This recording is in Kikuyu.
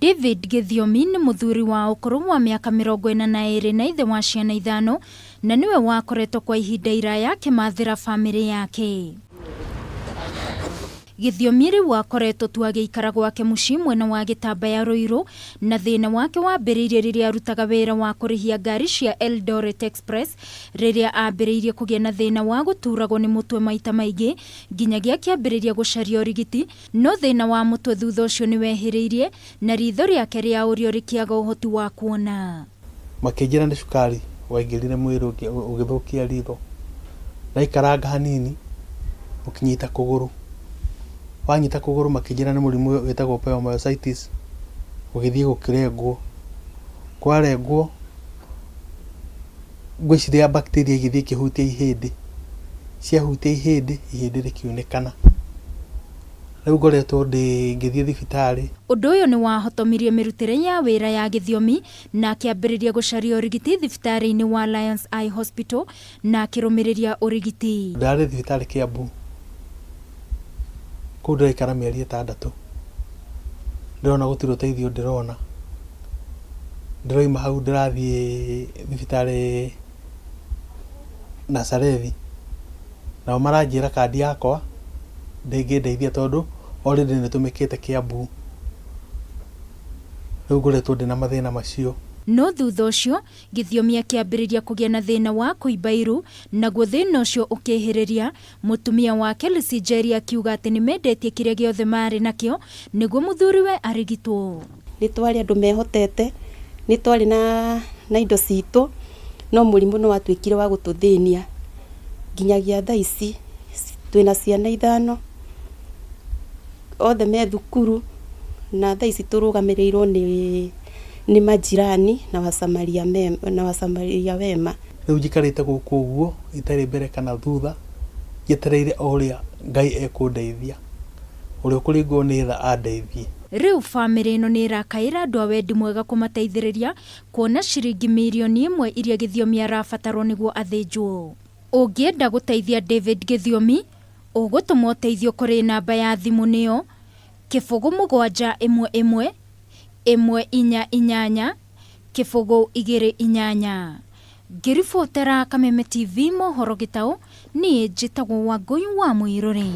David Githiomi ni Muthuri wa ukuru wa miaka mirongo 42 na ithe wa ciana 5 na niwe wakoretwo kwa ihinda iraya kimathira family yake. Githiomi riu wakoretwo tu agiikara gwake mucii mwena wa Gitambaya Ruiru na thina wake wambiriirie riria arutaga wira wa kurihia ngari cia Eldoret Express riria ambiriirie kugia na thina wa guturagwo ni mutwe maita maingi nginyagia kiambiriria gucaria urigiti, no thina wa mutwe thutha ucio ni wehiriirie na ritho riake ria urio rikiaga uhoti wa kuona. Makinjira ni cukari waingirire mwiri ugithukia ritho na ikaranga hanini ukinyita kuguru. Wanyita kuguru makinjira ni murimu wetagwo myositis ugithie gukirengwo kwarengwo gwiciria bacteria igithie kihutia ihindi cia hutia ihindi rikiunekana. Riu ngoretwo ngithie thibitari. Undu uyu ni wahotomirie mirutire ya wira ya Githiomi na akiambiriria gucaria urigiti thibitari-ini wa Lions Eye Hospital na akirumiriria urigiti. Ndari thibitari Kiambu kuda ikara mieri 6 ndirona gutiro teithio ndirona ndiroima hau ndirathie thibitari Nasarethi na maranjira kandi yakwa ndingindeithia tondu already nitumikite Kiambu riu ngoretwo ndina mathina macio. No thutha ucio Githiomi akiambiriria kugia na thina wa kuimba iru naguo thina ucio ukihiriria mutumia wake Lisinjeri akiuga ati ni mendetie kiria giothe mari nakio niguo muthuriwe arigitwo. Ni twari andu mehotete, ni twari na indo citu, no murimu no watwikire wa gututhinia nginyagia thaa ici twina ciana 5 othe me thukuru na thaa ici turugamirirwo ni majirani na wasamaria wema. Riu njikarite guku uguo itari mbere kana thutha gitereire oria Ngai ekundeithia uria kuringwo ni tha andeithie. Riu family ino ni irakaira andu a wendi mwega kumuteithiriria kuona ciringi mirioni 1 iria Githiomi arabatarwo niguo athinjwo. Ungienda guteithia David Githiomi ugutuma uteithio kuri namba ya thimu niyo 0711 188 228. Ngiribotera Kameme TV mohoro gitau ni njitagwo Wangui wa Muiruri.